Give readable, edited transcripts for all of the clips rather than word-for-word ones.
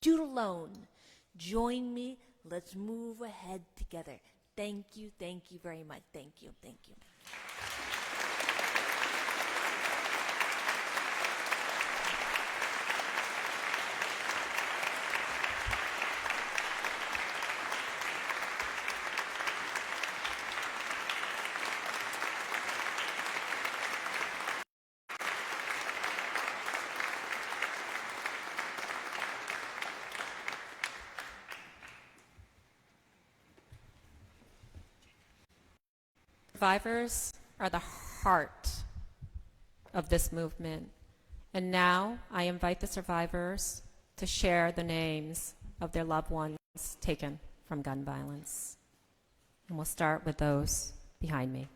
do it alone. Join me. Let's move ahead together. Thank you very much. Thank you. Survivors are the heart of this movement. And now I invite the survivors to share the names of their loved ones taken from gun violence. And we'll start with those behind me.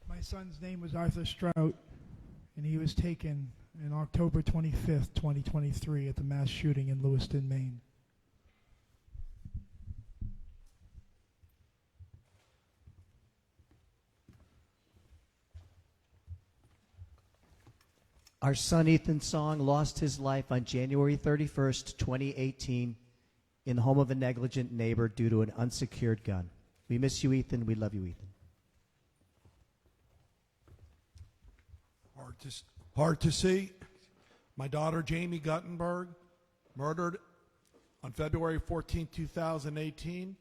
My son's name was Arthur Strout, and he was taken on October 25th, 2023 at the mass shooting in Lewiston, Maine. Our son Ethan Song lost his life on January 31st, 2018 in the home of a negligent neighbor due to an unsecured gun. We miss you, Ethan. We love you, Ethan. Hard to see. My daughter, Jamie Guttenberg, murdered on February 14, 2018,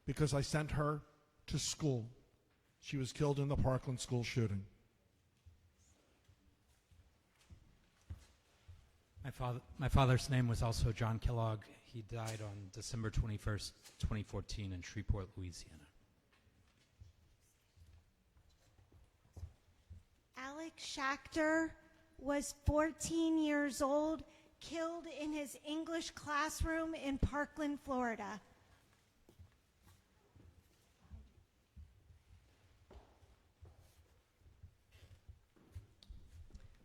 because I sent her to school. She was killed in the Parkland school shooting. My father's name was also John Kellogg. He died on December 21st, 2014 in Shreveport, Louisiana. Alex Schachter was 14 years old, killed in his English classroom in Parkland, Florida.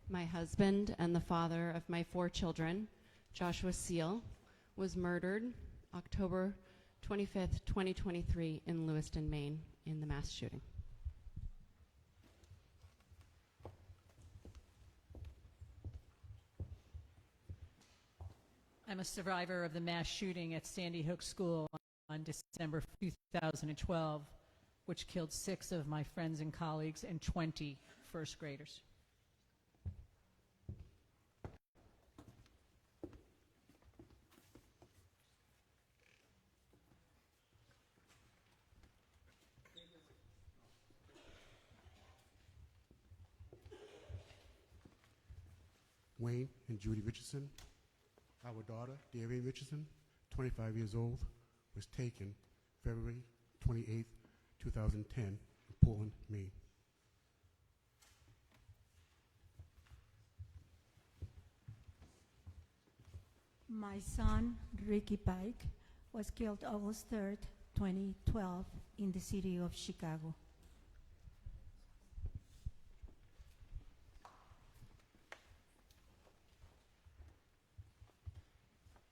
My husband and the father of my 4 children, Joshua Seal, was murdered October 25th, 2023 in Lewiston, Maine in the mass shooting. I'm a survivor of the mass shooting at Sandy Hook School on December 2012, which killed 6 of my friends and colleagues and 20 first graders. Wayne and Judy Richardson. Our daughter, Darian Richardson, 25 years old, was taken February 28, 2010 in Portland, Maine. My son, Ricky Pike, was killed August 3rd, 2012 in the city of Chicago.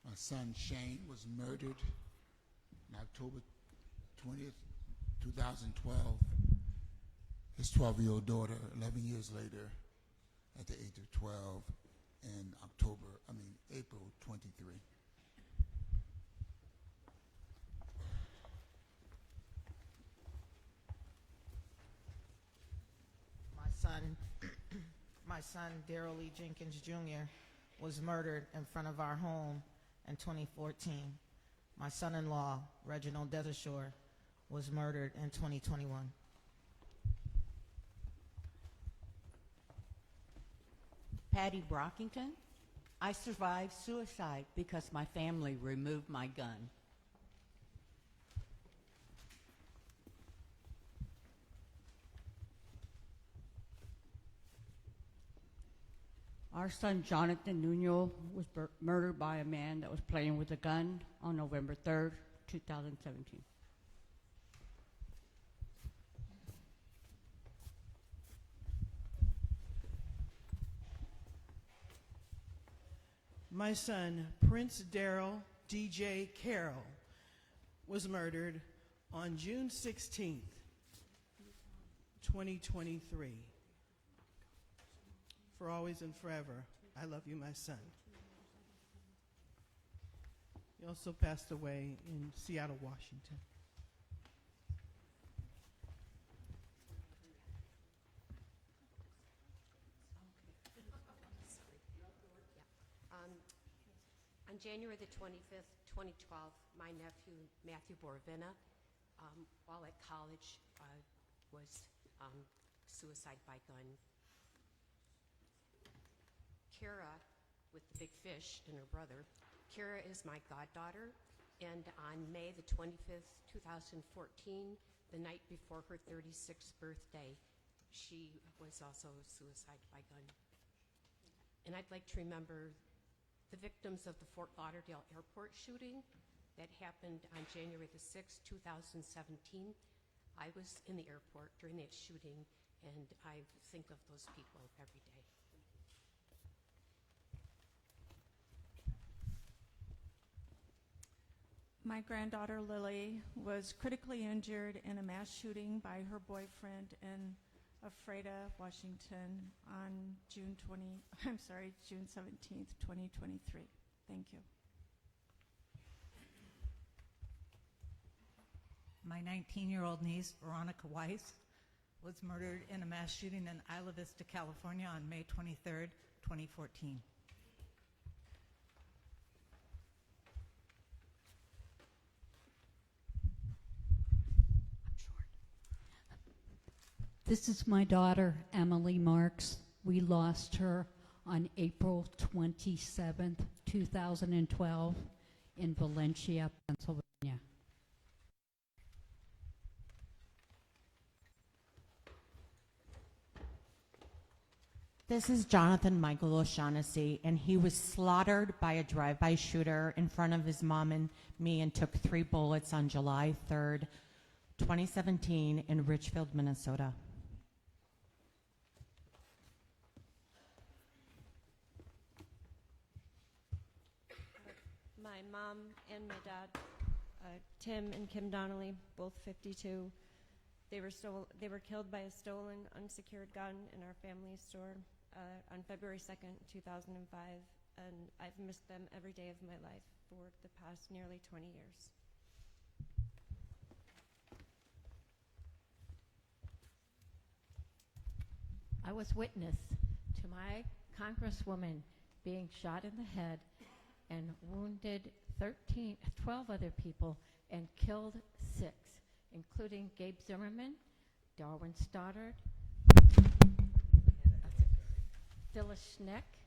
My son Shane was murdered on October 20th, 2012. His 12-year-old daughter, 11 years later, at the age of 12, in April 23. My son, Daryl Lee Jenkins Jr., was murdered in front of our home in 2014. My son-in-law, Reginald Desashore, was murdered in 2021. Patty Brockington. I survived suicide because my family removed my gun. Our son Jonathan Nuno was murdered by a man that was playing with a gun on November 3rd, 2017. My son, Prince Daryl DJ Carroll, was murdered On June 16th, 2023, for always and forever, I love you, my son. He also passed away in Seattle, Washington. On January the 25th, 2012, my nephew, Matthew Borvina, while at college, was suicide by gun. Kara, with the big fish and her brother, Kara is my goddaughter, and on May the 25th, 2014, the night before her 36th birthday, she was also suicide by gun. And I'd like to remember the victims of the Fort Lauderdale airport shooting that happened on January the 6th, 2017. I was in the airport during that shooting, and I think of those people every day. My granddaughter Lily was critically injured in a mass shooting by her boyfriend in Ephrata, Washington on June 17th, 2023. Thank you. My 19-year-old niece, Veronica Weiss, was murdered in a mass shooting in Isla Vista, California on May 23rd, 2014. This is my daughter, Emily Marks. We lost her on April 27th, 2012 in Valencia, Pennsylvania. This is Jonathan Michael O'Shaughnessy, and he was slaughtered by a drive-by shooter in front of his mom and me and took 3 bullets on July 3rd, 2017 in Richfield, Minnesota. My mom and my dad, Tim and Kim Donnelly, both 52. They were killed by a stolen, unsecured gun in our family store on February 2nd, 2005, and I've missed them every day of my life for the past nearly 20 years. I was witness to my congresswoman being shot in the head and wounded 12 other people and killed 6, including Gabe Zimmerman, Darwin Stoddard, Phyllis Schneck,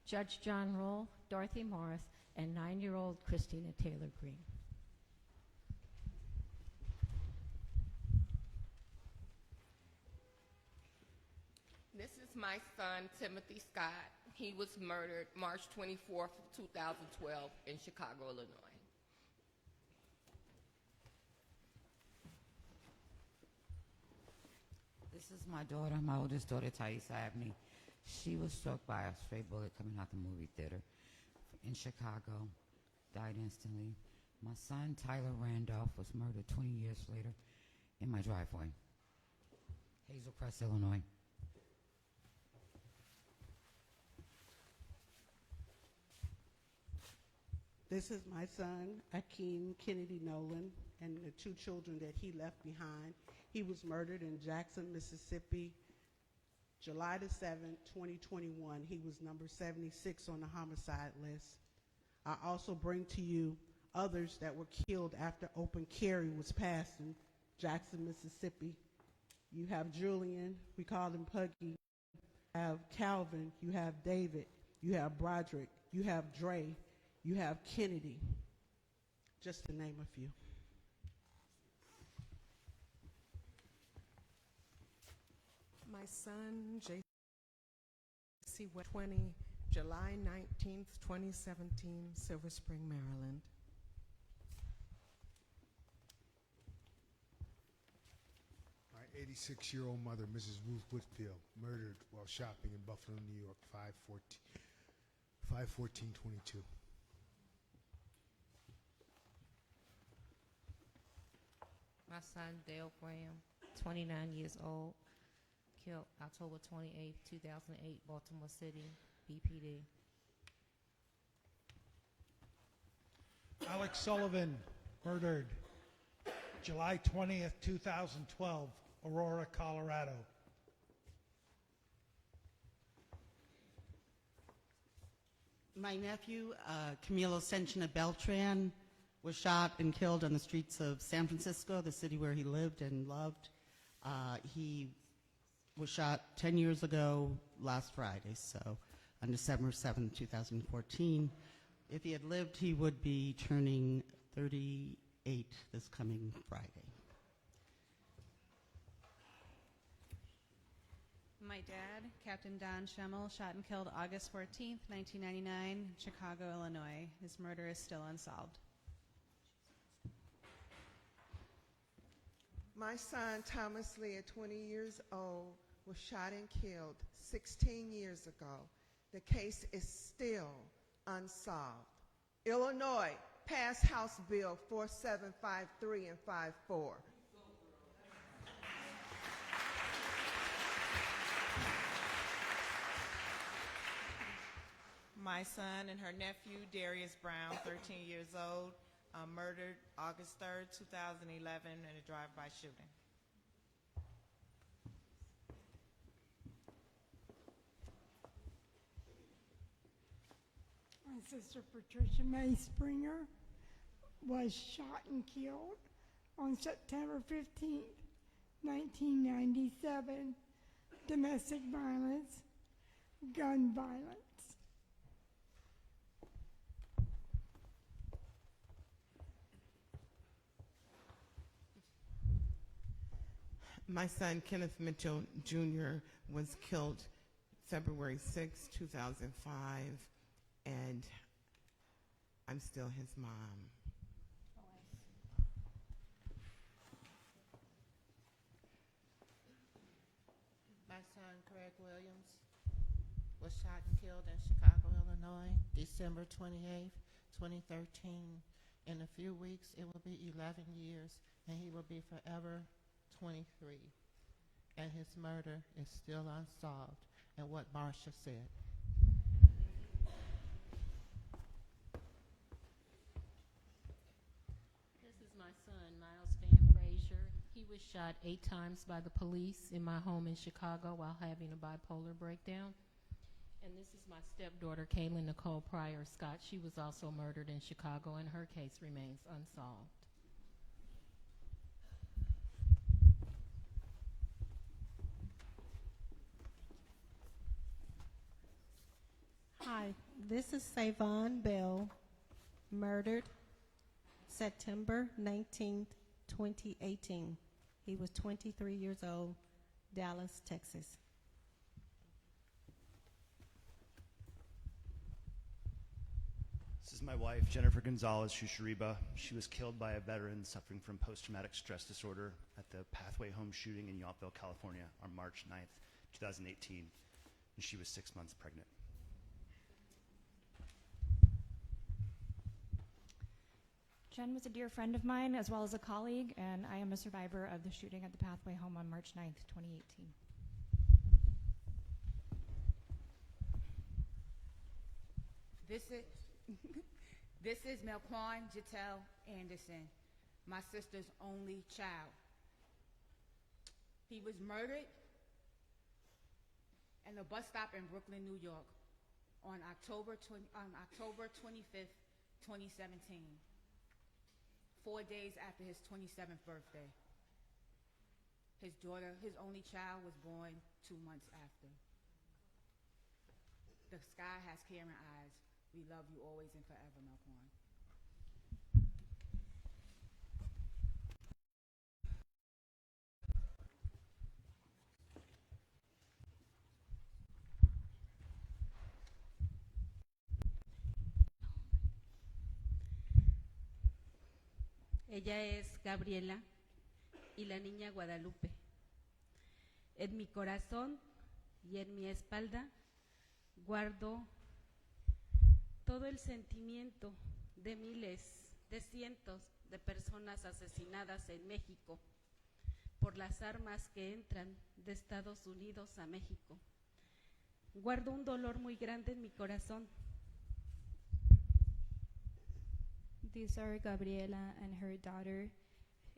Judge John Roll, Dorothy Morris, and 9-year-old Christina Taylor Green. This is my son, Timothy Scott. He was murdered March 24th, 2012 in Chicago, Illinois. This is my daughter, my oldest daughter, Thaisa Abney. She was struck by a stray bullet coming out the movie theater in Chicago, died instantly. My son, Tyler Randolph, was murdered 20 years later in my driveway, Hazel Crest, Illinois. This is my son, Akeem Kennedy Nolan, and the 2 children that he left behind. He was murdered in Jackson, Mississippi, July the 7th, 2021. He was number 76 on the homicide list. I also bring to you others that were killed after open carry was passed in Jackson, Mississippi. You have Julian, we call him Puggy. You have Calvin, you have David, you have Broderick, you have Dre, you have Kennedy, just to name a few. My son, J.C. 20, July 19th, 2017, Silver Spring, Maryland. My 86-year-old mother, Mrs. Ruth Whitfield, murdered while shopping in Buffalo, New York, 5/14/22. My son, Dale Graham, 29 years old, killed October 28, 2008, Baltimore City, BPD. Alex Sullivan, murdered July 20th, 2012, Aurora, Colorado. My nephew, Camilo Senchina Beltran, was shot and killed on the streets of San Francisco, the city where he lived and loved. He was shot 10 years ago last Friday, so on December 7, 2014. If he had lived, he would be turning 38 this coming Friday. My dad, Captain Don Schemmel, shot and killed August 14th, 1999, Chicago, Illinois. His murder is still unsolved. My son, Thomas Lee, at 20 years old, was shot and killed 16 years ago. The case is still unsolved. Illinois, pass House Bill 4753 and 54. My son and her nephew, Darius Brown, 13 years old, murdered August 3rd, 2011 in a drive-by shooting. My sister, Patricia May Springer, was shot and killed on September 15th, 1997. Domestic violence, gun violence. My son, Kenneth Mitchell Jr., was killed February 6, 2005, and I'm still his mom. My son, Craig Williams, was shot and killed in Chicago, Illinois, December 28, 2013. In a few weeks, it will be 11 years, and he will be forever 23. And his murder is still unsolved, and what Marcia said. This is my son, Miles Van Frazier. He was shot 8 times by the police in my home in Chicago while having a bipolar breakdown. And this is my stepdaughter, Kaylin Nicole Pryor Scott. She was also murdered in Chicago, and her case remains unsolved. Hi, this is Savon Bell, murdered September 19th, 2018. He was 23 years old, Dallas, Texas. This is my wife, Jennifer Gonzalez Shushariba. She was killed by a veteran suffering from post-traumatic stress disorder at the Pathway Home shooting in Yountville, California on March 9th, 2018, and she was 6 months pregnant. Jen was a dear friend of mine as well as a colleague, and I am a survivor of the shooting at the Pathway Home on March 9th, 2018. This is Melquan Jatel Anderson, my sister's only child. He was murdered at a bus stop in Brooklyn, New York on October 25th, 2017, 4 days after his 27th birthday. His daughter, his only child, was born 2 months after. The sky has caring eyes. We love you always and forever, Melquan. Ella es Gabriela y la niña Guadalupe. En mi corazón y en mi espalda guardo todo el sentimiento de miles, de cientos de personas asesinadas en México por las armas que entran de Estados Unidos a México. Guardo un dolor muy grande en mi corazón. These are Gabriela and her daughter.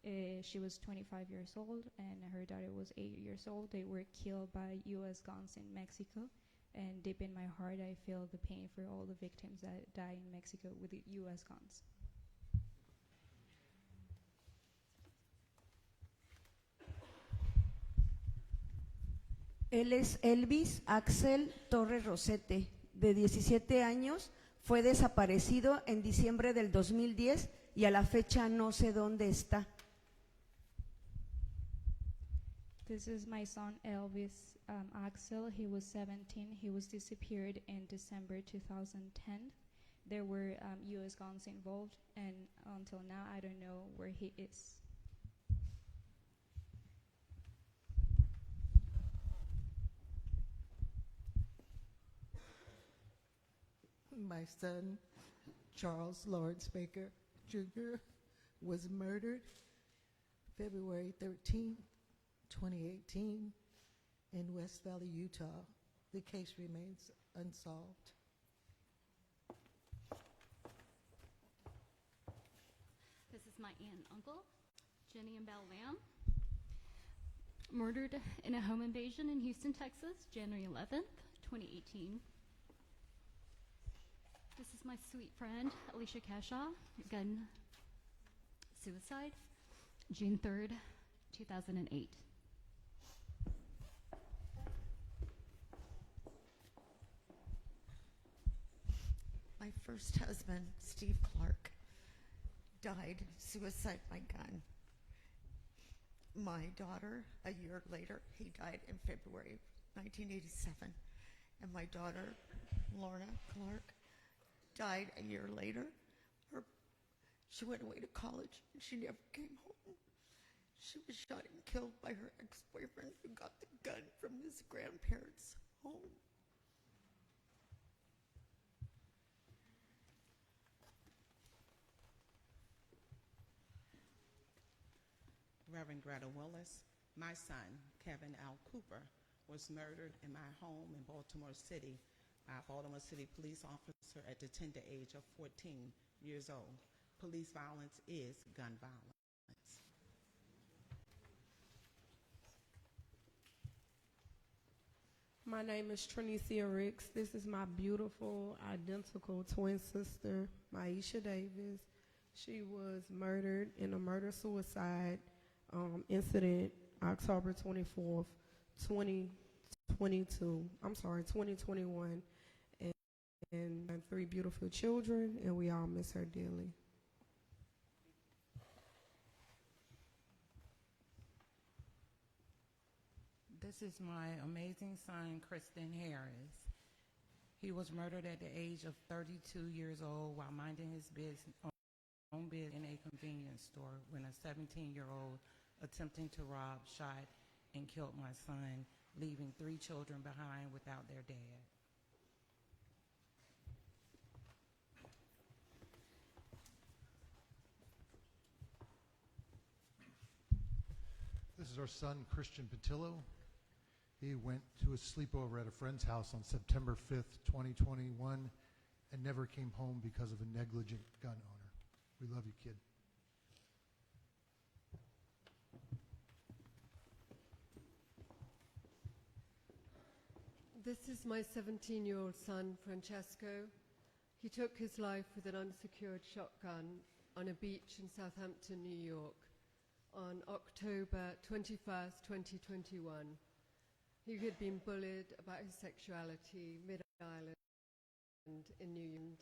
She was 25 years old, and her daughter was 8 years old. They were killed by U.S. guns in Mexico. And deep in my heart, I feel the pain for all the victims that die in Mexico with the U.S. guns. Él es Elvis Axel Torres Rosete, de 17 años, fue desaparecido en diciembre del 2010 y a la fecha no sé dónde está. This is my son Elvis Axel. He was 17. He was disappeared in December 2010. There were U.S. guns involved, and until now, I don't know where he is. My son, Charles Lawrence Baker Jr., was murdered February 13, 2018, in West Valley, Utah. The case remains unsolved. This is my aunt and uncle, Jenny and Belle Lamb, murdered in a home invasion in Houston, Texas, January 11th, 2018. This is my sweet friend, Alicia Cashaw, gun suicide, June 3rd, 2008. My first husband, Steve Clark, died suicide by gun. My daughter, a year later, he died in February 1987. And my daughter, Lorna Clark, died a year later. She went away to college and she never came home. She was shot and killed by her ex-boyfriend who got the gun from his grandparents' home. Reverend Greta Willis, my son, Kevin L. Cooper, was murdered in my home in Baltimore City by a Baltimore City police officer at the tender age of 14 years old. Police violence is gun violence. My name is Trinicia Ricks. This is my beautiful, identical twin sister, Maisha Davis. She was murdered in a murder-suicide incident October 24th, 2021. And 3 beautiful children, and we all miss her dearly. This is my amazing son, Kristen Harris. He was murdered at the age of 32 years old while minding his own business in a convenience store when a 17-year-old attempting to rob, shot, and killed my son, leaving 3 children behind without their dad. This is our son, Christian Patillo. He went to a sleepover at a friend's house on September 5th, 2021, and never came home because of a negligent gun owner. We love you, kid. This is my 17-year-old son, Francesco. He took his life with an unsecured shotgun on a beach in Southampton, New York, on October 21st, 2021. He had been bullied about his sexuality mid-island in New York.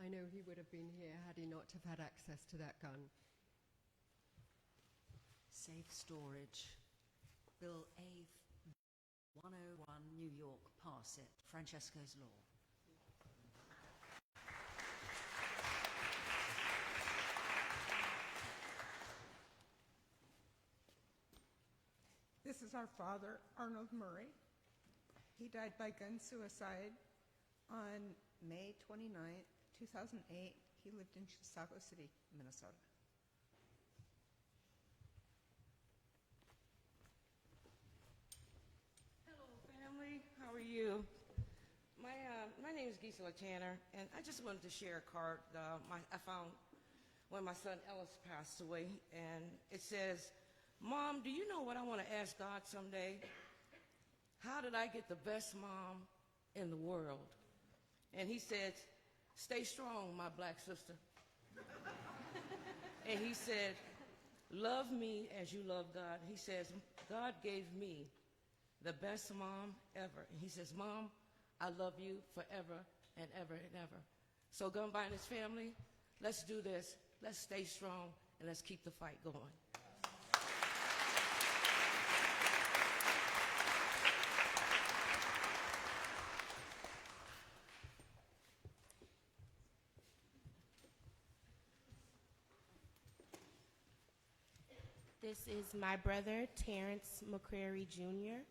I know he would have been here had he not have had access to that gun. Safe Storage, Bill A. 101, New York, pass it. Francesco's Law. This is our father, Arnold Murray. He died by gun suicide on May 29, 2008. He lived in Saco City, Minnesota. Hello, family. How are you? My name is Gisela Tanner, and I just wanted to share a card I found when my son Ellis passed away, and it says, "Mom, do you know what I want to ask God someday? How did I get the best mom in the world?" And he said, "Stay strong, my black sister." And he said, "Love me as you love God." He says, "God gave me the best mom ever." And he says, "Mom, I love you forever and ever and ever." So Gun Violence family, let's do this. Let's stay strong and let's keep the fight going. This is my brother, Terrence McCrary Jr.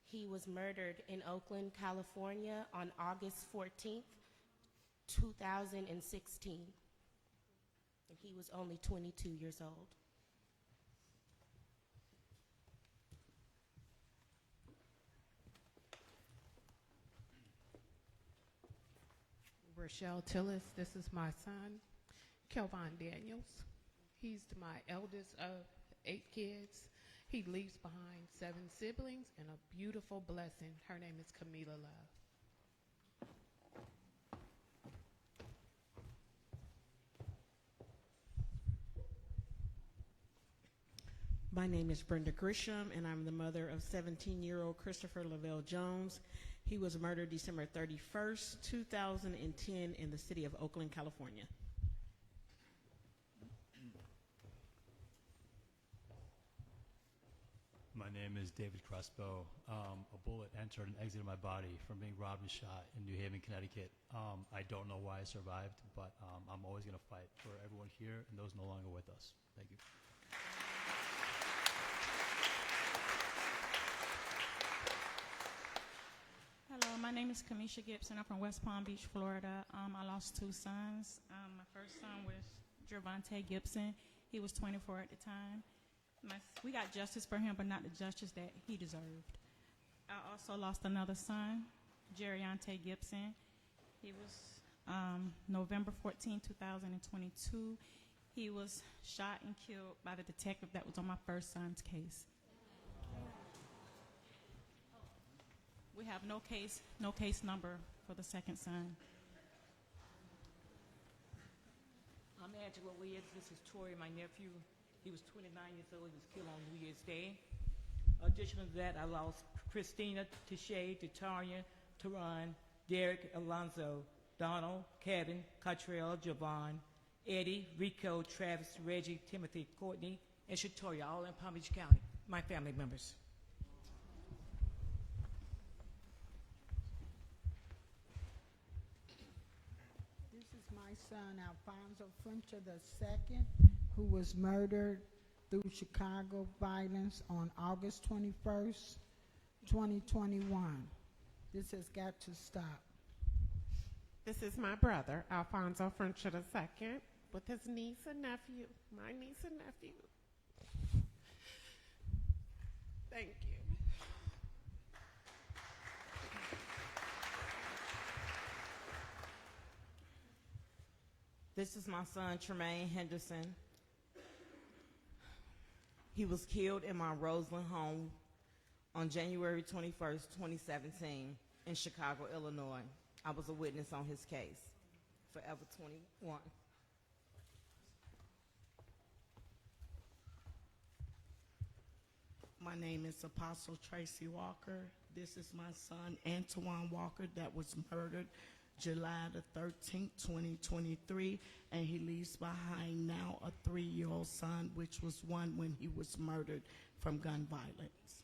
He was murdered in Oakland, California on August 14th, 2016. And he was only 22 years old. Rochelle Tillis, this is my son, Kelvon Daniels. He's my eldest of 8 kids. He leaves behind 7 siblings and a beautiful blessing. Her name is Camila Love. My name is Brenda Grisham, and I'm the mother of 17-year-old Christopher Lavelle Jones. He was murdered December 31st, 2010 in the city of Oakland, California. My name is David Crossbow. A bullet entered and exited my body from being robbed and shot in New Haven, Connecticut. I don't know why I survived, but I'm always going to fight for everyone here and those no longer with us. Thank you. Hello, my name is Kamisha Gibson. I'm from West Palm Beach, Florida. I lost 2 sons. My first son was Gervonta Gibson. He was 24 at the time. We got justice for him, but not the justice that he deserved. I also lost another son, Jerriante Gibson. He was November 14, 2022. He was shot and killed by the detective that was on my first son's case. We have no case number for the second son. I'm Angela Williams. This is Tori, my nephew. He was 29 years old. He was killed on New Year's Day. Additional to that, I lost Christina, Tishay, Titania, Teron, Derek, Alonzo, Donald, Kevin, Cottrell, Javon, Eddie, Rico, Travis, Reggie, Timothy, Courtney, and Shatoria, all in Palm Beach County, my family members. This is my son, Alfonso Frencher II, who was murdered through Chicago violence on August 21st, 2021. This has got to stop. This is my brother, Alfonso Frencher II, with his niece and nephew, my niece and nephew. Thank you. This is my son, Tremaine Henderson. He was killed in my Roseland home on January 21st, 2017 in Chicago, Illinois. I was a witness on his case. Forever 21. My name is Apostle Tracy Walker. This is my son, Antoine Walker, that was murdered July the 13th, 2023, and he leaves behind now a 3-year-old son, which was one when he was murdered from gun violence.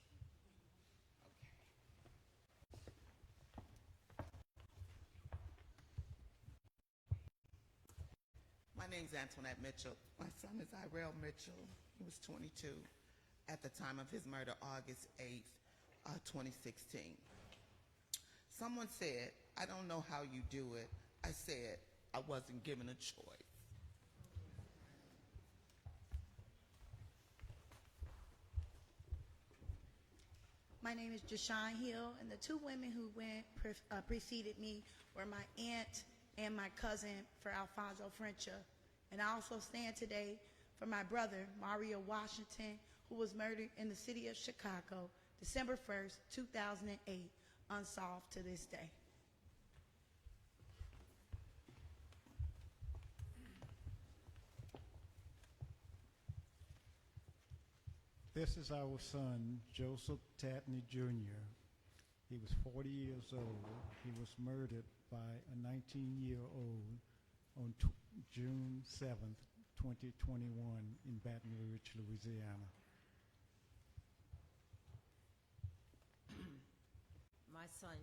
My name's Antoinette Mitchell. My son is Irel Mitchell. He was 22 at the time of his murder, August 8th, 2016. Someone said, "I don't know how you do it." I said, "I wasn't given a choice." My name is Jashawn Hill, and the two women who preceded me were my aunt and my cousin for Alfonso Frencha. And I also stand today for my brother, Mario Washington, who was murdered in the city of Chicago, December 1st, 2008, unsolved to this day. This is our son, Joseph Tatney Jr. He was 40 years old. He was murdered by a 19-year-old on June 7th, 2021 in Baton Rouge, Louisiana. My son,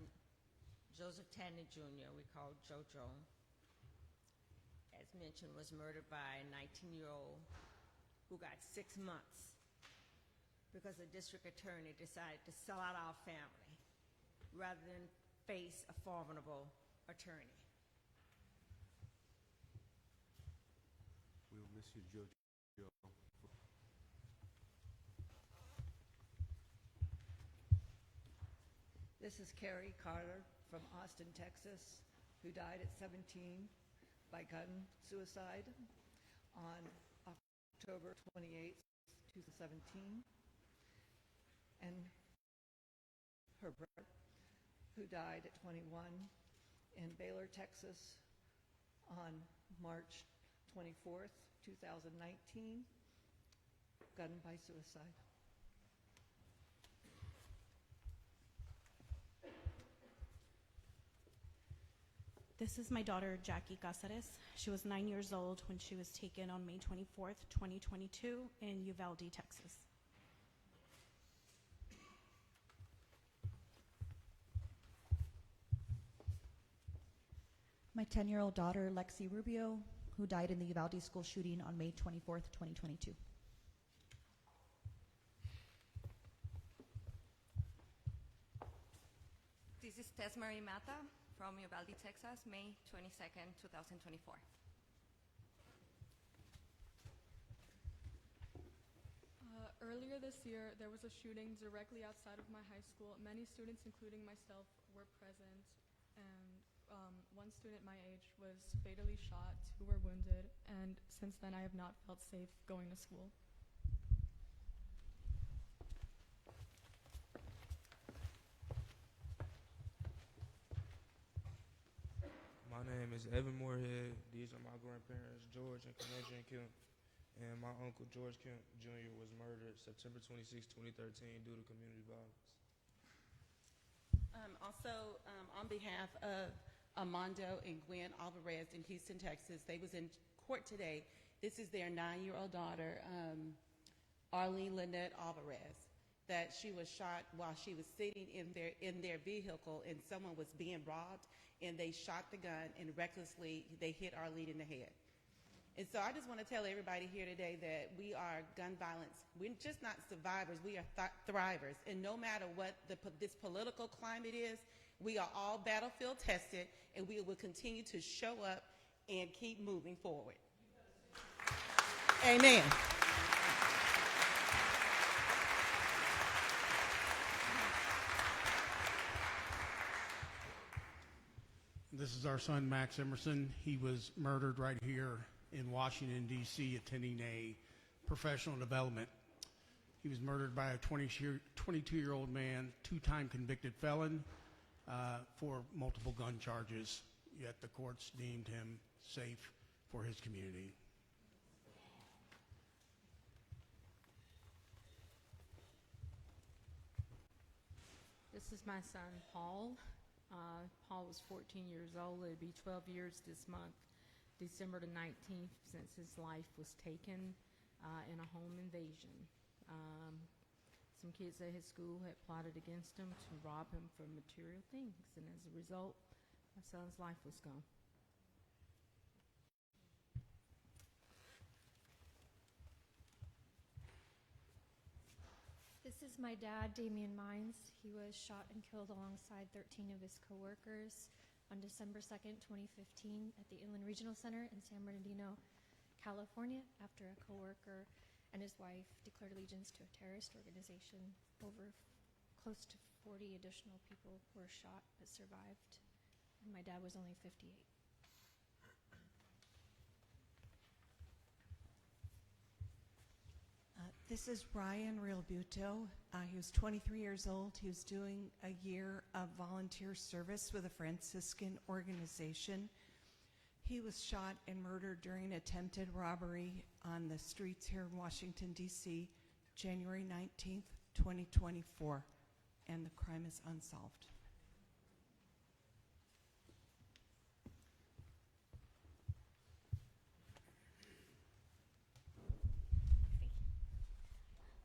Joseph Tatney Jr., we call JoJo, as mentioned, was murdered by a 19-year-old who got 6 months because the district attorney decided to sell out our family rather than face a formidable attorney. We'll miss you, JoJo. This is Carrie Carter from Austin, Texas, who died at 17 by gun suicide on October 28, 2017. And her brother, who died at 21 in Baylor, Texas on March 24th, 2019, gun by suicide. This is my daughter, Jackie Cáceres. She was 9 years old when she was taken on May 24th, 2022 in Uvalde, Texas. My 10-year-old daughter, Lexi Rubio, who died in the Uvalde school shooting on May 24th, 2022. This is Tess Marie Mata from Uvalde, Texas, May 22nd, 2024. Earlier this year, there was a shooting directly outside of my high school. Many students, including myself, were present, and one student my age was fatally shot, 2 were wounded, and since then I have not felt safe going to school. My name is Evan Moorhead. These are my grandparents, George and Cameron Kemp. And my uncle, George Kemp Jr., was murdered September 26, 2013 due to community violence. Also, on behalf of Armando and Gwen Alvarez in Houston, Texas, they was in court today. This is their 9-year-old daughter, Arlene Lynette Alvarez, that she was shot while she was sitting in their vehicle, and someone was being robbed, and they shot the gun, and recklessly they hit Arlene in the head. And so I just want to tell everybody here today that we are gun violence. We're just not survivors. We are thrivers. And no matter what this political climate is, we are all battlefield tested, and we will continue to show up and keep moving forward. Amen. This is our son, Max Emerson. He was murdered right here in Washington, D.C., attending a professional development. He was murdered by a 22-year-old man, 2-time convicted felon for multiple gun charges, yet the courts deemed him safe for his community. This is my son, Paul. Paul was 14 years old. It'll be 12 years this month, December the 19th, since his life was taken in a home invasion. Some kids at his school had plotted against him to rob him for material things, and as a result, my son's life was gone. This is my dad, Damian Mines. He was shot and killed alongside 13 of his coworkers on December 2nd, 2015 at the Inland Regional Center in San Bernardino, California, after a coworker and his wife declared allegiance to a terrorist organization over close to 40 additional people were shot but survived, and my dad was only 58. This is Ryan Realbuto. He was 23 years old. He was doing a year of volunteer service with a Franciscan organization. He was shot and murdered during an attempted robbery on the streets here in Washington, D.C., January 19th, 2024, and the crime is unsolved.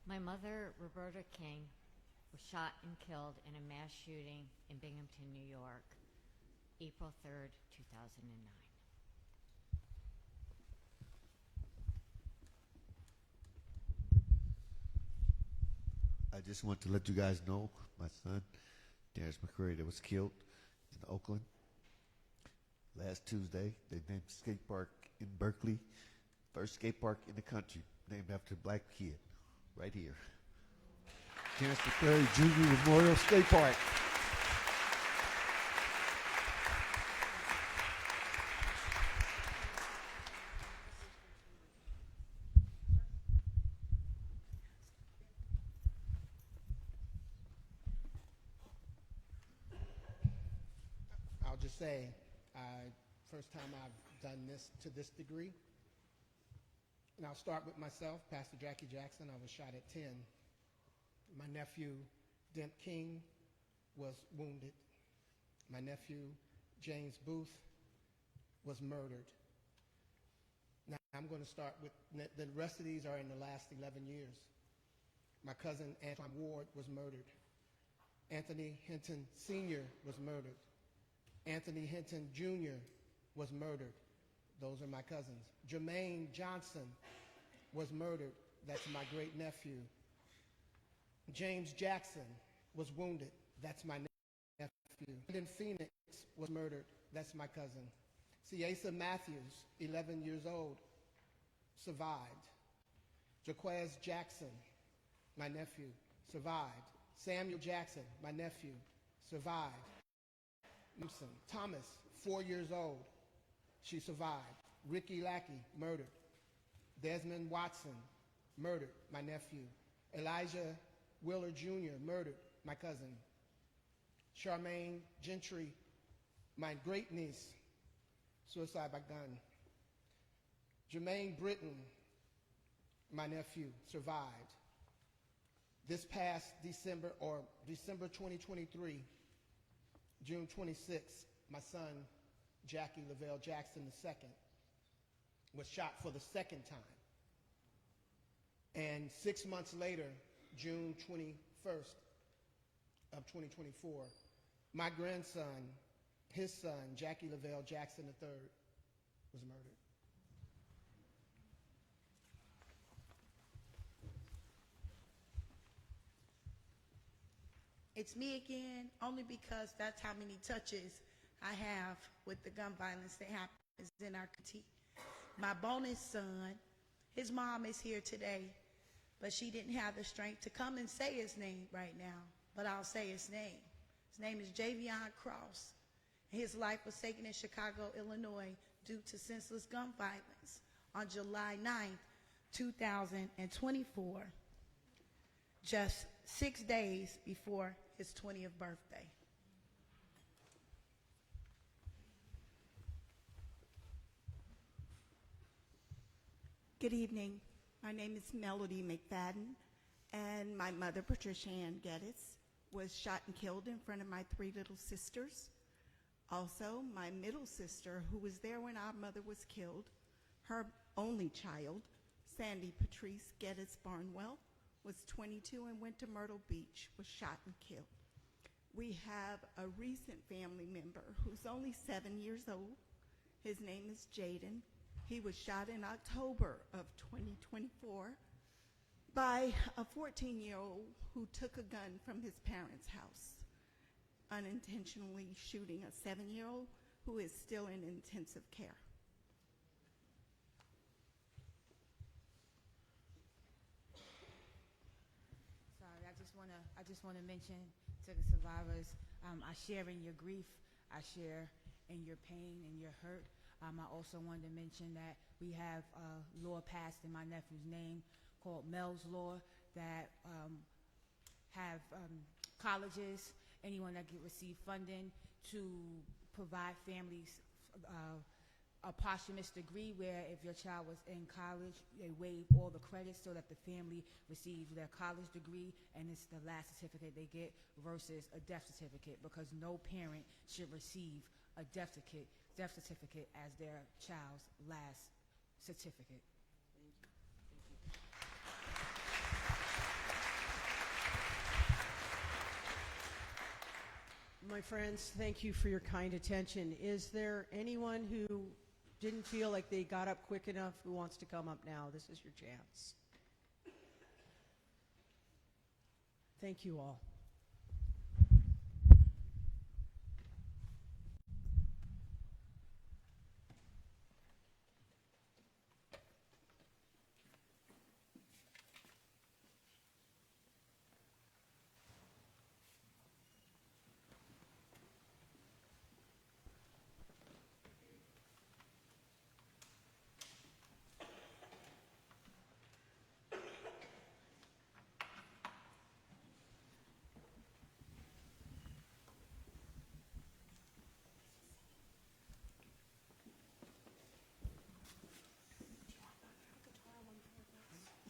My mother, Roberta King, was shot and killed in a mass shooting in Binghamton, New York, April 3rd, 2009. I just want to let you guys know my son, Darius McCurry, that was killed in Oakland last Tuesday. They named the skate park in Berkeley, first skate park in the country, named after a black kid, right here. Darius McCurry Jr. Memorial Skate Park. I'll just say, first time I've done this to this degree. And I'll start with myself, Pastor Jackie Jackson. I was shot at 10. My nephew, Dent King, was wounded. My nephew, James Booth, was murdered. Now, I'm going to start with, the rest of these are in the last 11 years. My cousin, Antoine Ward, was murdered. Anthony Hinton Sr. was murdered. Anthony Hinton Jr. was murdered. Those are my cousins. Jermaine Johnson was murdered. That's my great-nephew. James Jackson was wounded. That's my nephew. Brandon Phoenix was murdered. That's my cousin. Ciesa Matthews, 11 years old, survived. Jaquez Jackson, my nephew, survived. Samuel Jackson, my nephew, survived. Thomas, 4 years old, she survived. Ricky Lackey, murdered. Desmond Watson, murdered, my nephew. Elijah Willer Jr., murdered, my cousin. Charmaine Gentry, my great-niece, suicide by gun. Jermaine Britton, my nephew, survived. This past December 2023, June 26th, my son, Jackie Lavelle Jackson II, was shot for the second time. And 6 months later, June 21st of 2024, my grandson, his son, Jackie Lavelle Jackson III, was murdered. It's me again, only because that's how many touches I have with the gun violence that happens in our community. My bonus son, his mom is here today, but she didn't have the strength to come and say his name right now, but I'll say his name. His name is Javion Cross. His life was taken in Chicago, Illinois, due to senseless gun violence on July 9th, 2024, just 6 days before his 20th birthday. Good evening. My name is Melody McFadden, and my mother, Patricia Ann Geddes, was shot and killed in front of my 3 little sisters. Also, my middle sister, who was there when our mother was killed, her only child, Sandy Patrice Geddes Barnwell, was 22 and went to Myrtle Beach, was shot and killed. We have a recent family member who's only 7 years old. His name is Jaden. He was shot in October of 2024 by a 14-year-old who took a gun from his parents' house, unintentionally shooting a 7-year-old who is still in intensive care. Sorry, I just just wanna mention to the survivors, I share in your grief, I share in your pain and your hurt. I also wanted to mention that we have a law passed in my nephew's name called Mel's Law that have colleges, anyone that can receive funding to provide families a posthumous degree where if your child was in college, they waive all the credits so that the family receives their college degree and it's the last certificate they get versus a death certificate, because no parent should receive a death certificate as their child's last certificate. My friends, thank you for your kind attention. Is there anyone who didn't feel like they got up quick enough who wants to come up now? This is your chance. Thank you all.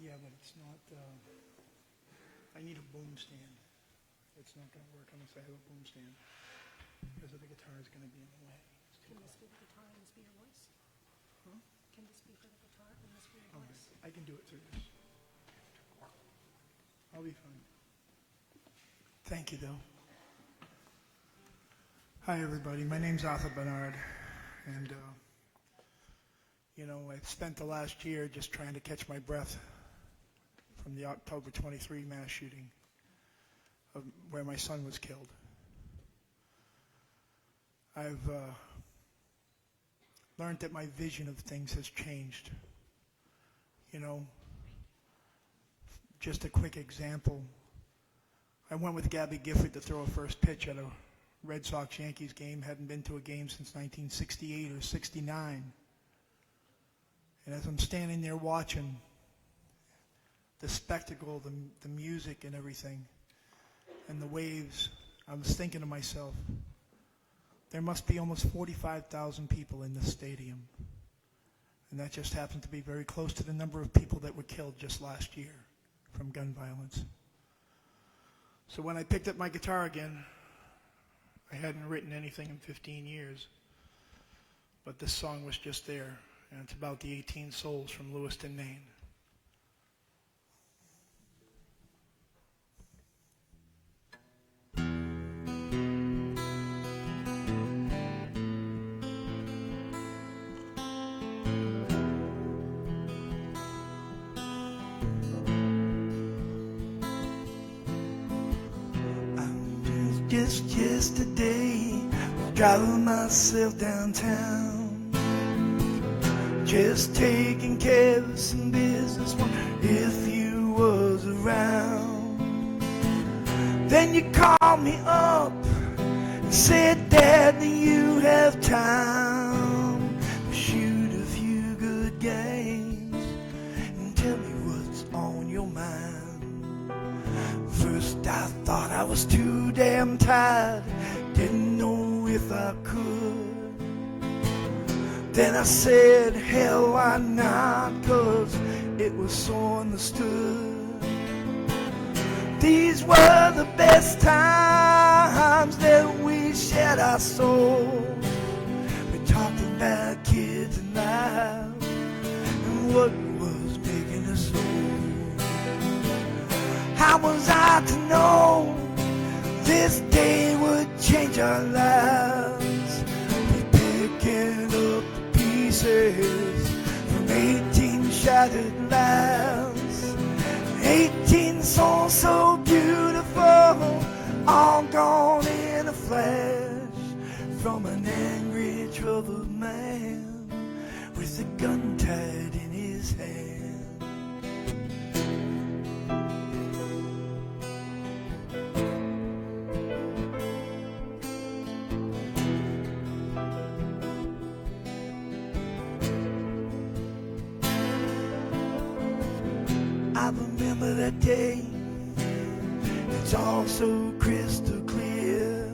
Yeah, but it's not, I need a boom stand. It's not going to work unless I have a boom stand, because the guitar is going to be in the way. Can this be the guitar and this be your voice? Huh? Can this be for the guitar and this be your voice? I can do it through this. I'll be fine. Thank you, though. Hi, everybody. My name's Arthur Bernard, and, I've spent the last year just trying to catch my breath from the October 23 mass shooting where my son was killed. I've learned that my vision of things has changed. Just a quick example. I went with Gabby Gifford to throw a first pitch at a Red Sox-Yankees game. Hadn't been to a game since 1968 or 69. And as I'm standing there watching the spectacle, the music and everything, and the waves, I was thinking to myself, there must be almost 45,000 people in this stadium. And that just happens to be very close to the number of people that were killed just last year from gun violence. So when I picked up my guitar again, I hadn't written anything in 15 years, but this song was just there, and it's about the 18 souls from Lewiston, Maine. Just yesterday, driving myself downtown, just taking care of some business, wondering if you was around. Then you called me up and said, Dad, do you have time to shoot a few good games and tell me what's on your mind? First I thought I was too damn tired, didn't know if I could. Then I said, hell, why not? 'Cause it was so understood. These were the best times that we shared our souls. We talked about kids and life and what was making us old. How was I to know this day would change our lives? We're picking up the pieces from 18 shattered lives. 18 souls so beautiful, all gone in a flash, from an angry, troubled man with a gun tied in his hand. that day. It's all so crystal clear.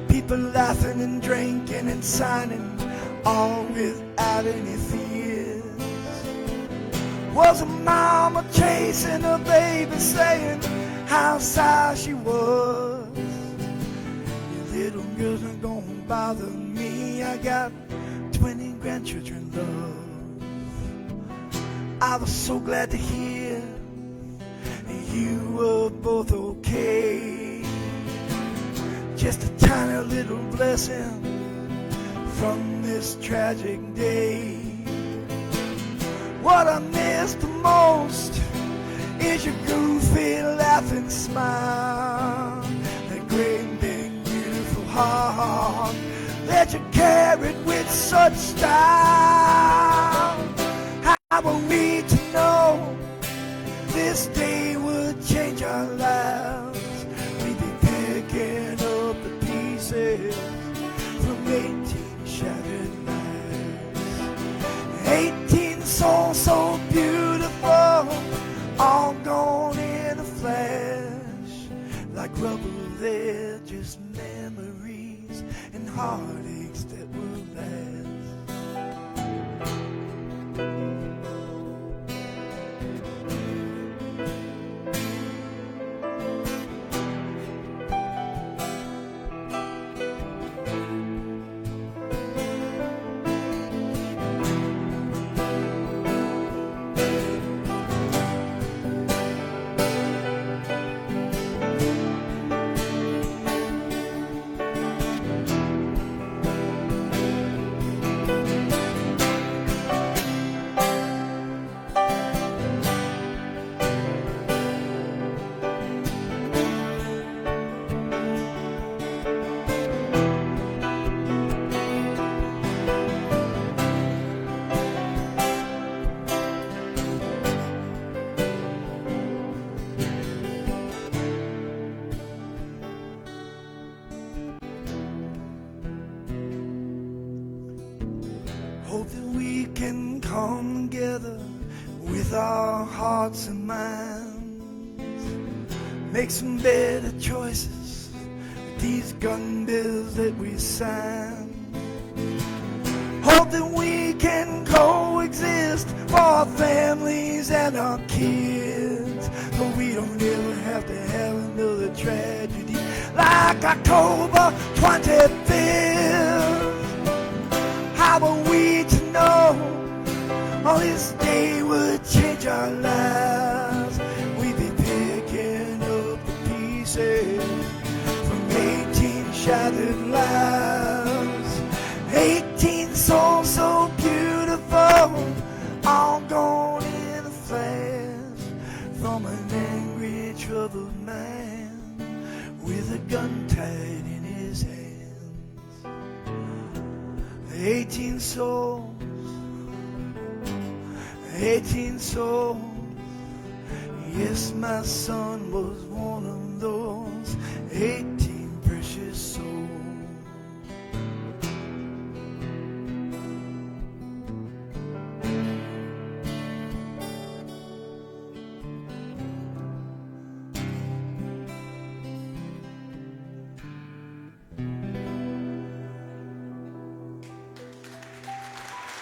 People laughing and drinking and signing, all without any fears. Was a mama chasing a baby, saying how sorry she was. Your little girls aren't gonna bother me. I got 20 grandchildren, love. I was so glad to hear you were both okay. Just a tiny little blessing from this tragic day. What I miss the most is your goofy laughing smile, that great big beautiful heart that you carried with such style. How were we to know this day would change our lives? We'd be picking up the pieces from 18 shattered lives. 18 souls so beautiful, all gone in a flash. Like rubber, they're just memories and heartaches that will last. Hope that we can come together with our hearts and minds, make some better choices with these gun bills that we sign. Hope that we can coexist for our families and our kids, so we don't ever have to have another tragedy like October 25th. How are we to know on this day would change our lives? We'd be picking up the pieces from 18 shattered lives. 18 souls so beautiful, all gone in a flash, from an angry, troubled man with a gun tied in his hand. 18 souls, 18 souls. Yes, my son was one of those 18 precious souls.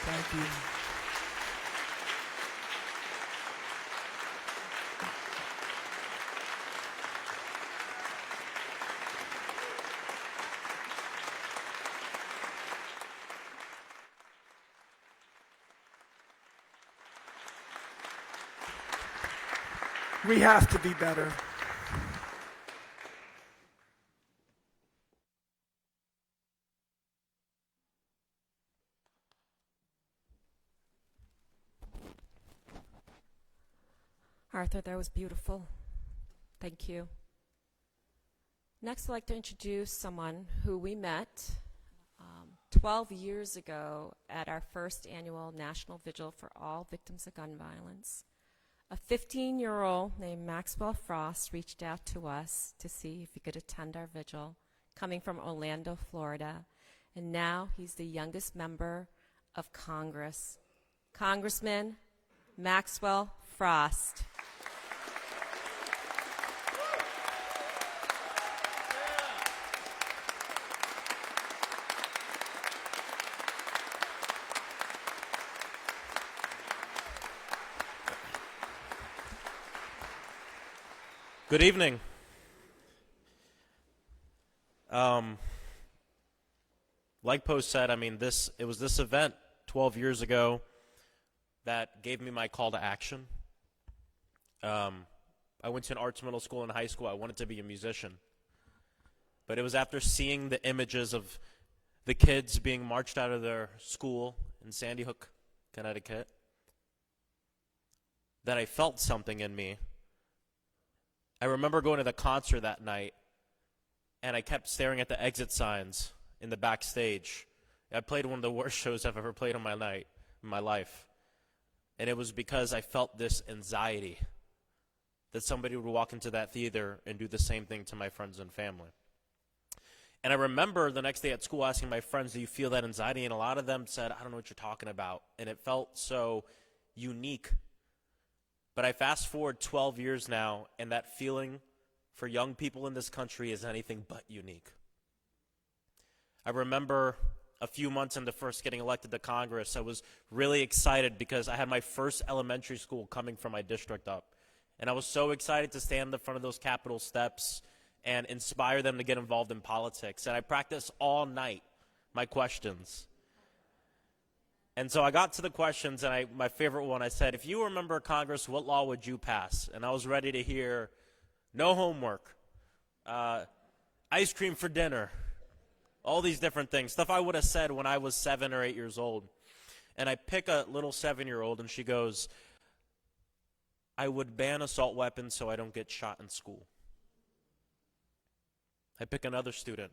Thank you. We have to be better. Arthur, that was beautiful. Thank you. Next, I'd like to introduce someone who we met 12 years ago at our first annual National Vigil for All Victims of Gun Violence. A 15-year-old named Maxwell Frost reached out to us to see if he could attend our vigil, coming from Orlando, Florida. And now he's the youngest member of Congress. Congressman Maxwell Frost. Good evening. Like Post said, I mean, it was this event 12 years ago that gave me my call to action. I went to an arts middle school in high school. I wanted to be a musician. But it was after seeing the images of the kids being marched out of their school in Sandy Hook, Connecticut, that I felt something in me. I remember going to the concert that night, and I kept staring at the exit signs in the backstage. I played one of the worst shows I've ever played in my life. And it was because I felt this anxiety that somebody would walk into that theater and do the same thing to my friends and family. And I remember the next day at school asking my friends, do you feel that anxiety? And a lot of them said, I don't know what you're talking about. And it felt so unique. But I fast forward 12 years now, and that feeling for young people in this country is anything but unique. I remember a few months into first getting elected to Congress, I was really excited because I had my first elementary school coming from my district up. And I was so excited to stand in the front of those Capitol steps and inspire them to get involved in politics. And I practiced all night my questions. And so I got to the questions, and my favorite one, I said, if you were a member of Congress, what law would you pass? And I was ready to hear no homework, ice cream for dinner, all these different things, stuff I would have said when I was 7 or 8 years old. And I pick a little 7-year-old, and she goes, I would ban assault weapons so I don't get shot in school. I pick another student.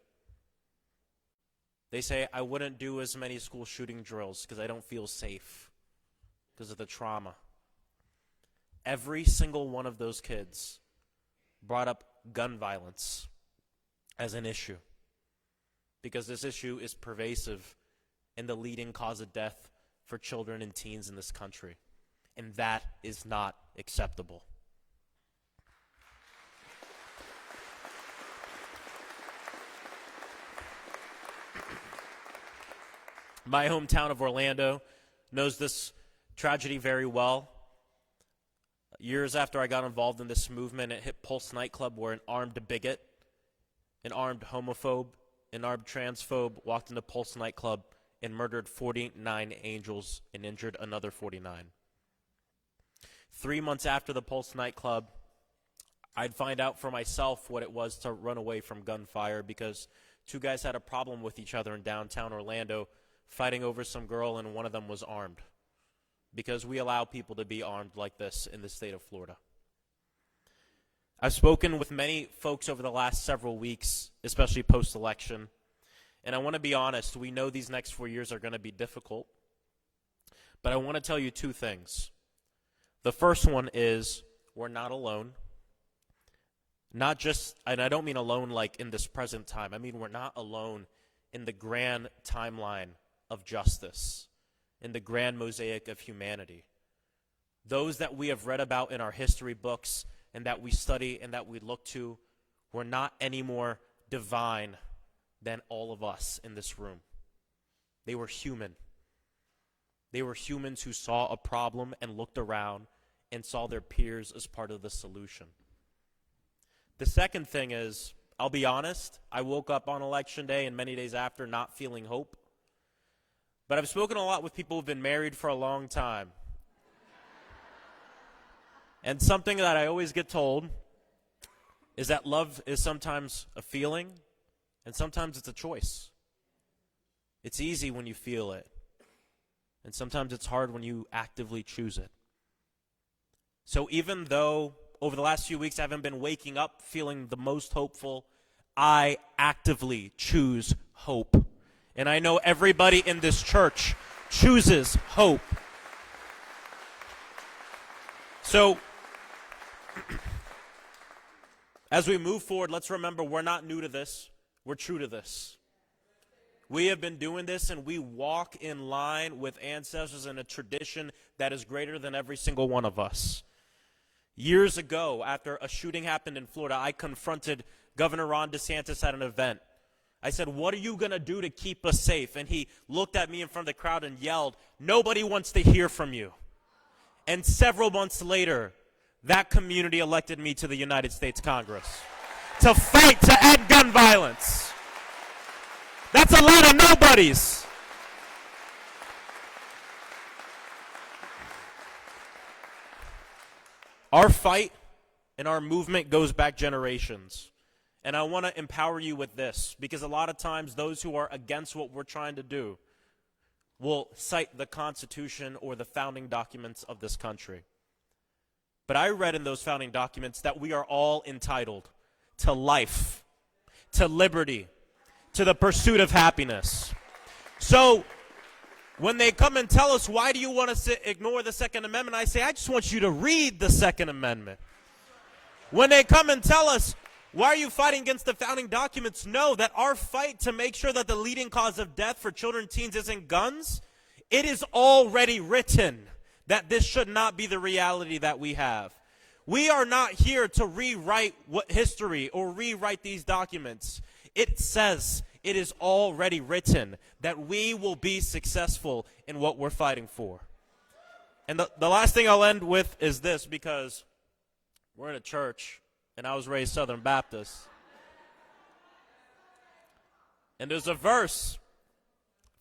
They say, I wouldn't do as many school shooting drills because I don't feel safe because of the trauma. Every single one of those kids brought up gun violence as an issue because this issue is pervasive and the leading cause of death for children and teens in this country. And that is not acceptable. My hometown of Orlando knows this tragedy very well. Years after I got involved in this movement, it hit Pulse nightclub where an armed bigot, an armed homophobe, an armed transphobe walked into Pulse nightclub and murdered 49 angels and injured another 49. 3 months after the Pulse nightclub, I'd find out for myself what it was to run away from gunfire because two guys had a problem with each other in downtown Orlando, fighting over some girl, and one of them was armed because we allow people to be armed like this in the state of Florida. I've spoken with many folks over the last several weeks, especially post-election, and I want to be honest, we know these next 4 years are going to be difficult, but I want to tell you two things. The first one is we're not alone. Not just, and I don't mean alone like in this present time, I mean we're not alone in the grand timeline of justice, in the grand mosaic of humanity. Those that we have read about in our history books and that we study and that we look to were not any more divine than all of us in this room. They were human. They were humans who saw a problem and looked around and saw their peers as part of the solution. The second thing is, I'll be honest, I woke up on election day and many days after not feeling hope. But I've spoken a lot with people who've been married for a long time. And something that I always get told is that love is sometimes a feeling and sometimes it's a choice. It's easy when you feel it. And sometimes it's hard when you actively choose it. So even though over the last few weeks I haven't been waking up feeling the most hopeful, I actively choose hope. And I know everybody in this church chooses hope. So, as we move forward, let's remember we're not new to this. We're true to this. We have been doing this, and we walk in line with ancestors in a tradition that is greater than every single one of us. Years ago, after a shooting happened in Florida, I confronted Governor Ron DeSantis at an event. I said, what are you going to do to keep us safe? And he looked at me in front of the crowd and yelled, nobody wants to hear from you. And several months later, that community elected me to the United States Congress. To fight to end gun violence. That's a lot of nobodies. Our fight and our movement goes back generations. And I want to empower you with this, because a lot of times those who are against what we're trying to do will cite the Constitution or the founding documents of this country. But I read in those founding documents that we are all entitled to life, to liberty, to the pursuit of happiness. So when they come and tell us, why do you want to ignore the Second Amendment? I say, I just want you to read the Second Amendment. When they come and tell us, why are you fighting against the founding documents? Know that our fight to make sure that the leading cause of death for children and teens isn't guns, it is already written that this should not be the reality that we have. We are not here to rewrite history or rewrite these documents. It says, it is already written that we will be successful in what we're fighting for. And the last thing I'll end with is this, because we're in a church, and I was raised Southern Baptist. And there's a verse,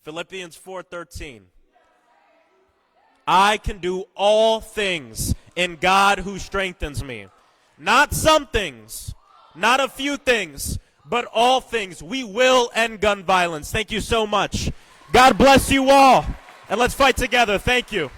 Philippians 4:13. I can do all things in God who strengthens me. Not some things, not a few things, but all things. We will end gun violence. Thank you so much. God bless you all, and let's fight together. Thank you.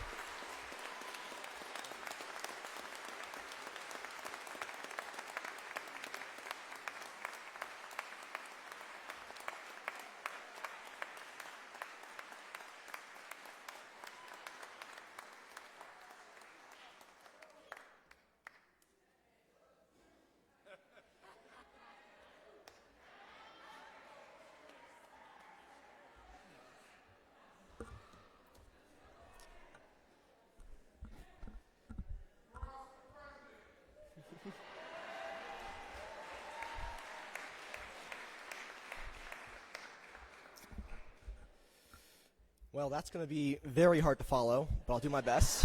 Well, that's going to be very hard to follow, but I'll do my best.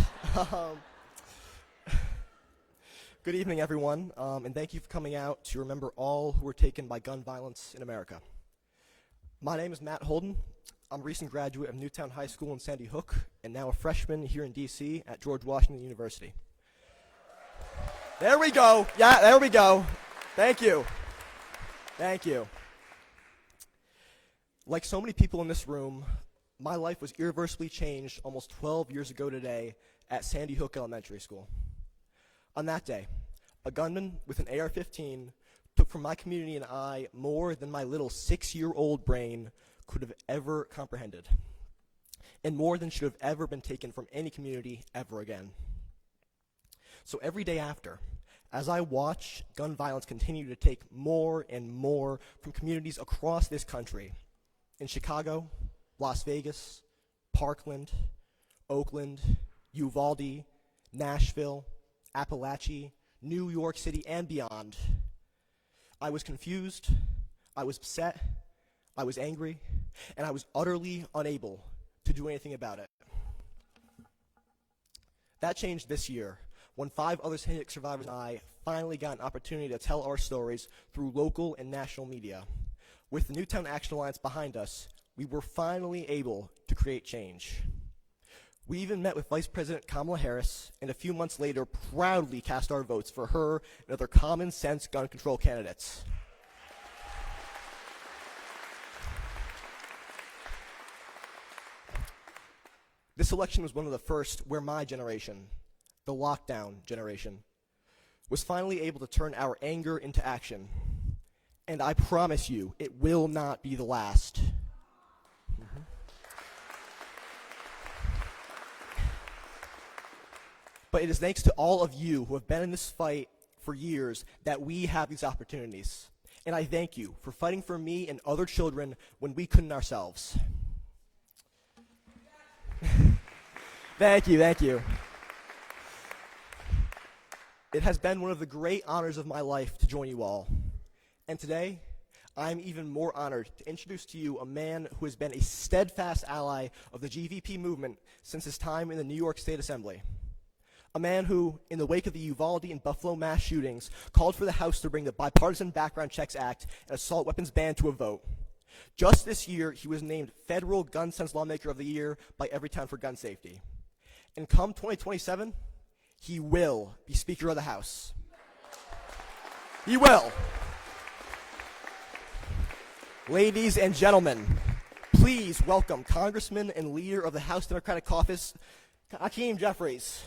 Good evening, everyone, and thank you for coming out to remember all who were taken by gun violence in America. My name is Matt Holden. I'm a recent graduate of Newtown High School in Sandy Hook, and now a freshman here in D.C. at George Washington University. There we go. Yeah, there we go. Thank you. Thank you. Like so many people in this room, my life was irreversibly changed almost 12 years ago today at Sandy Hook Elementary School. On that day, a gunman with an AR-15 took from my community and I more than my little 6-year-old brain could have ever comprehended, and more than should have ever been taken from any community ever again. So every day after, as I watch gun violence continue to take more and more from communities across this country, in Chicago, Las Vegas, Parkland, Oakland, Uvalde, Nashville, Appalachia, New York City, and beyond, I was confused, I was upset, I was angry, and I was utterly unable to do anything about it. That changed this year, when 5 other Sandy Hook survivors and I finally got an opportunity to tell our stories through local and national media. With the Newtown Action Alliance behind us, we were finally able to create change. We even met with Vice President Kamala Harris, and a few months later proudly cast our votes for her and other common-sense gun control candidates. This election was one of the first where my generation, the lockdown generation, was finally able to turn our anger into action. And I promise you, it will not be the last. But it is thanks to all of you who have been in this fight for years that we have these opportunities. And I thank you for fighting for me and other children when we couldn't ourselves. Thank you, thank you. It has been one of the great honors of my life to join you all. And today, I'm even more honored to introduce to you a man who has been a steadfast ally of the GVP movement since his time in the New York State Assembly. a man who, in the wake of the Uvalde and Buffalo mass shootings, called for the House to bring the Bipartisan Background Checks Act and assault weapons ban to a vote. Just this year, he was named Federal Gun Sense Lawmaker of the Year by Everytown for Gun Safety. And come 2027, he will be Speaker of the House. He will. Ladies and gentlemen, please welcome Congressman and leader of the House Democratic Caucus, Hakeem Jeffries.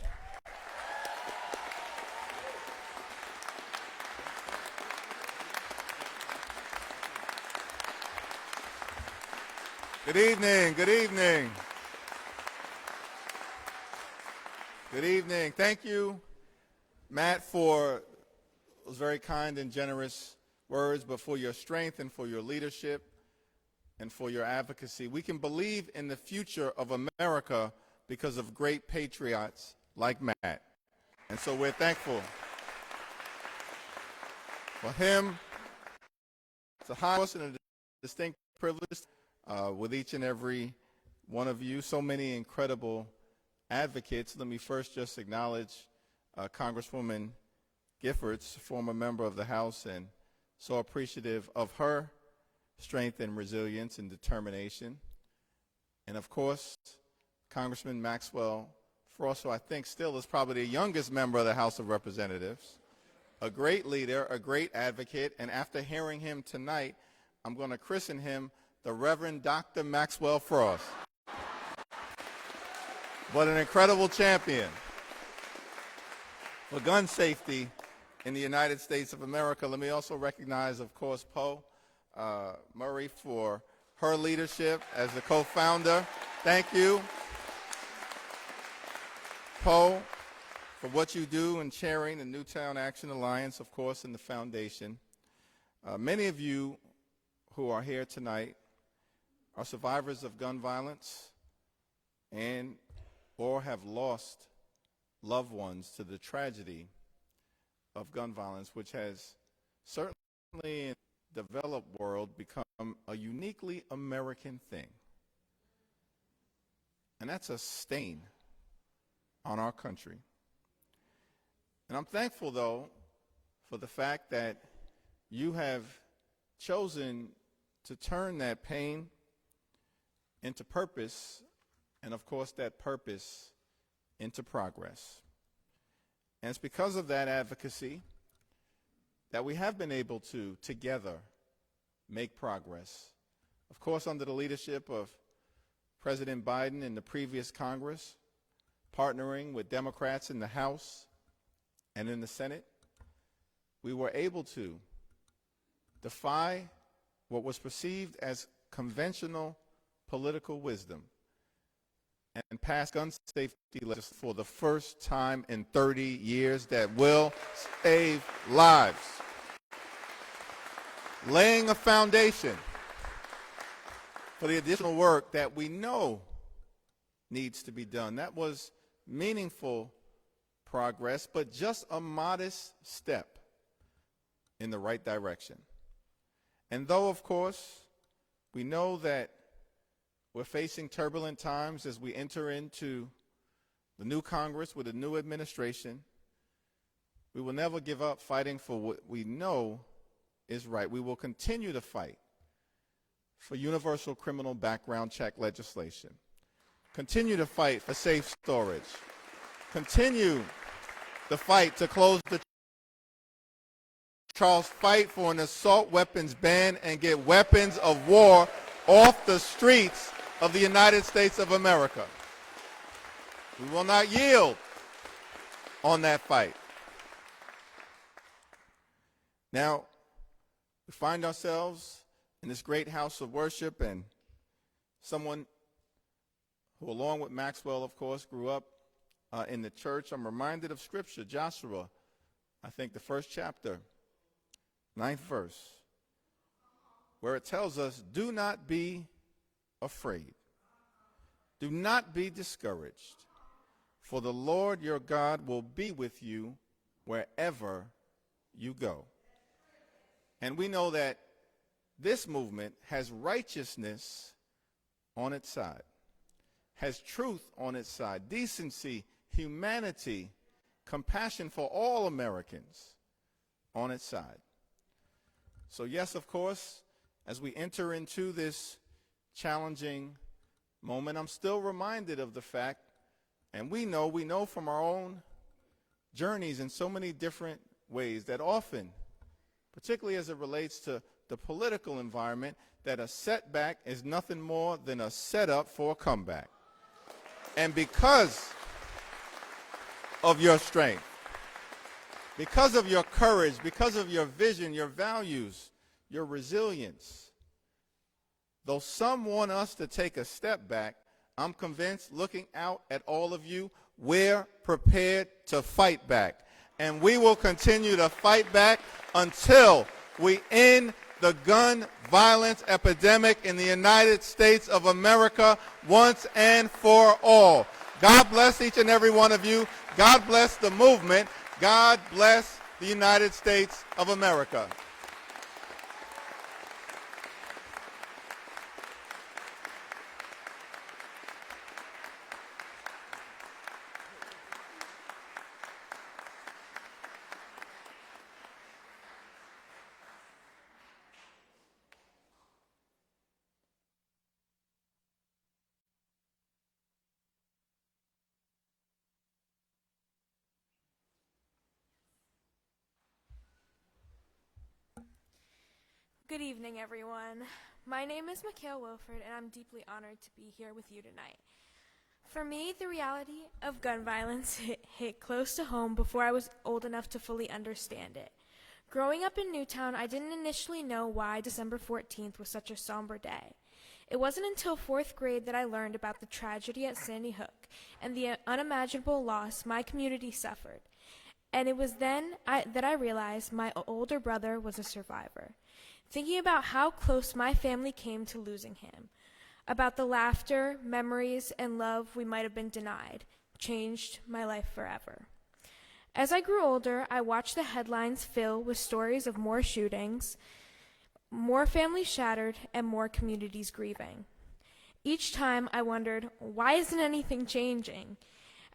Good evening, good evening. Good evening. Thank you, Matt, for those very kind and generous words, but for your strength and for your leadership and for your advocacy. We can believe in the future of America because of great patriots like Matt. And so we're thankful for him. It's a high and a distinct privilege with each and every one of you. So many incredible advocates. Let me first just acknowledge Congresswoman Giffords, former member of the House, and so appreciative of her strength and resilience and determination. And of course, Congressman Maxwell Frost, who I think still is probably the youngest member of the House of Representatives, a great leader, a great advocate, and after hearing him tonight, I'm going to christen him the Reverend Dr. Maxwell Frost. What an incredible champion for gun safety in the United States of America. Let me also recognize, of course, Poe Murray for her leadership as the co-founder. Thank you, Poe, for what you do in chairing the Newtown Action Alliance, of course, and the foundation. Many of you who are here tonight are survivors of gun violence and or have lost loved ones to the tragedy of gun violence, which has certainly in the developed world become a uniquely American thing. And that's a stain on our country. And I'm thankful, though, for the fact that you have chosen to turn that pain into purpose, and of course that purpose into progress. And it's because of that advocacy that we have been able to, together, make progress. Of course, under the leadership of President Biden and the previous Congress, partnering with Democrats in the House and in the Senate, we were able to defy what was perceived as conventional political wisdom and pass gun safety legislation for the first time in 30 years that will save lives, laying a foundation for the additional work that we know needs to be done. That was meaningful progress, but just a modest step in the right direction. And though, of course, we know that we're facing turbulent times as we enter into the new Congress with a new administration, we will never give up fighting for what we know is right. We will continue to fight for universal criminal background check legislation, continue to fight for safe storage, continue the fight to close the Charles, fight for an assault weapons ban and get weapons of war off the streets of the United States of America. We will not yield on that fight. Now, we find ourselves in this great house of worship, and someone who, along with Maxwell, of course, grew up in the church. I'm reminded of Scripture, Joshua, I think the first chapter, 9th verse, where it tells us, do not be afraid. Do not be discouraged, for the Lord your God will be with you wherever you go. And we know that this movement has righteousness on its side, has truth on its side, decency, humanity compassion for all Americans on its side. So yes, of course, as we enter into this challenging moment, I'm still reminded of the fact, and we know from our own journeys in so many different ways that often, particularly as it relates to the political environment, that a setback is nothing more than a setup for a comeback. And because of your strength, because of your courage, because of your vision, your values, your resilience, though some want us to take a step back, I'm convinced, looking out at all of you, we're prepared to fight back. And we will continue to fight back until we end the gun violence epidemic in the United States of America once and for all. God bless each and every one of you. God bless the movement. God bless the United States of America. Good evening, everyone. My name is Mikhail Wilford, and I'm deeply honored to be here with you tonight. For me, the reality of gun violence hit close to home before I was old enough to fully understand it. Growing up in Newtown, I didn't initially know why December 14th was such a somber day. It wasn't until 4th grade that I learned about the tragedy at Sandy Hook and the unimaginable loss my community suffered. And it was then that I realized my older brother was a survivor. Thinking about how close my family came to losing him, about the laughter, memories, and love we might have been denied, changed my life forever. As I grew older, I watched the headlines fill with stories of more shootings, more families shattered, and more communities grieving. Each time I wondered, why isn't anything changing?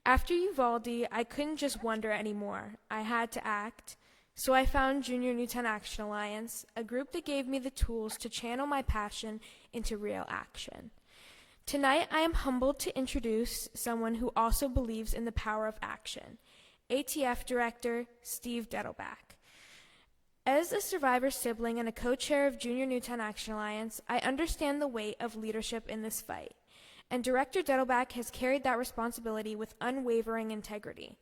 After Uvalde, I couldn't just wonder anymore. I had to act. So I found Junior Newtown Action Alliance, a group that gave me the tools to channel my passion into real action. Tonight, I am humbled to introduce someone who also believes in the power of action, ATF Director Steve Dettelbach. As a survivor sibling and a co-chair of Junior Newtown Action Alliance, I understand the weight of leadership in this fight, and Director Dettelbach has carried that responsibility with unwavering integrity.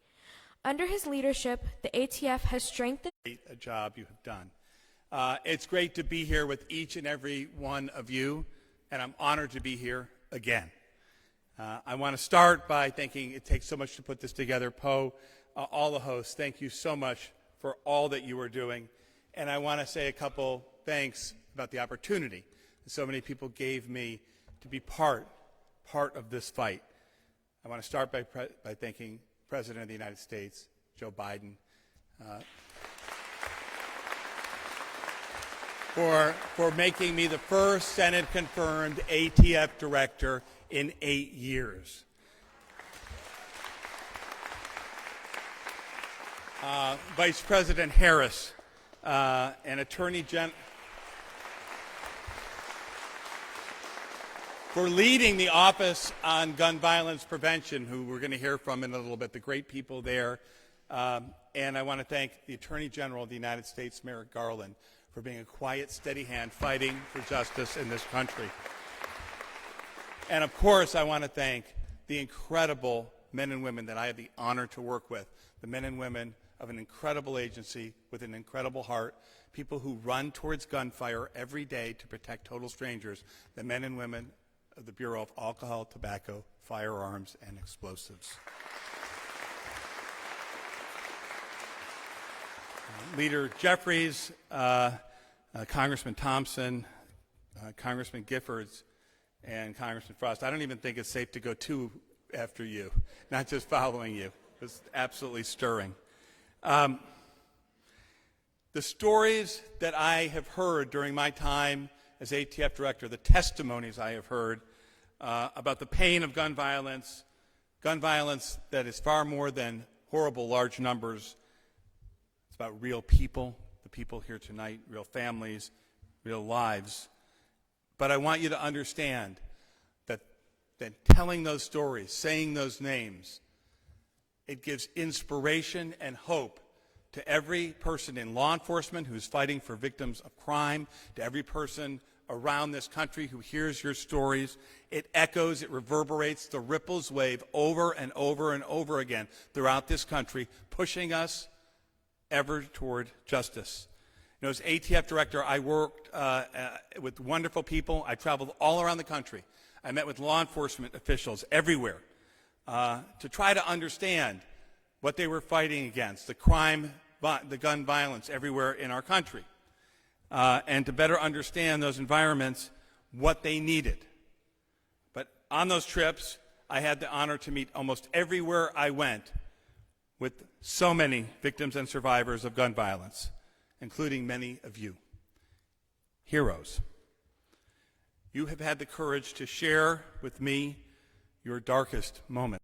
Under his leadership, the ATF has strengthened a job you have done. It's great to be here with each and every one of you, and I'm honored to be here again. I want to start by thanking, it takes so much to put this together, Poe, all the hosts, thank you so much for all that you are doing. And I want to say a couple thanks about the opportunity that so many people gave me to be part of this fight. I want to start by thanking President of the United States, Joe Biden, for making me the first Senate-confirmed ATF director in 8 years. Vice President Harris and Attorney General for leading the Office on Gun Violence Prevention, who we're going to hear from in a little bit, the great people there. And I want to thank the Attorney General of the United States, Merrick Garland, for being a quiet, steady hand fighting for justice in this country. And of course, I want to thank the incredible men and women that I have the honor to work with, the men and women of an incredible agency with an incredible heart, people who run towards gunfire every day to protect total strangers, the men and women of the Bureau of Alcohol, Tobacco, Firearms, and Explosives. Leader Jeffries, Congressman Thompson, Congressman Giffords, and Congressman Frost. I don't even think it's safe to go two after you, not just following you. It's absolutely stirring. The stories that I have heard during my time as ATF director, the testimonies I have heard about the pain of gun violence that is far more than horrible large numbers. It's about real people, the people here tonight, real families, real lives. But I want you to understand that telling those stories, saying those names, it gives inspiration and hope to every person in law enforcement who's fighting for victims of crime, to every person around this country who hears your stories. It echoes, it reverberates, the ripples wave over and over and over again throughout this country, pushing us ever toward justice. You know, as ATF director, I worked with wonderful people. I traveled all around the country. I met with law enforcement officials everywhere to try to understand what they were fighting against, the crime, the gun violence everywhere in our country, and to better understand those environments, what they needed. But on those trips, I had the honor to meet almost everywhere I went with so many victims and survivors of gun violence, including many of you. Heroes. You have had the courage to share with me your darkest moments.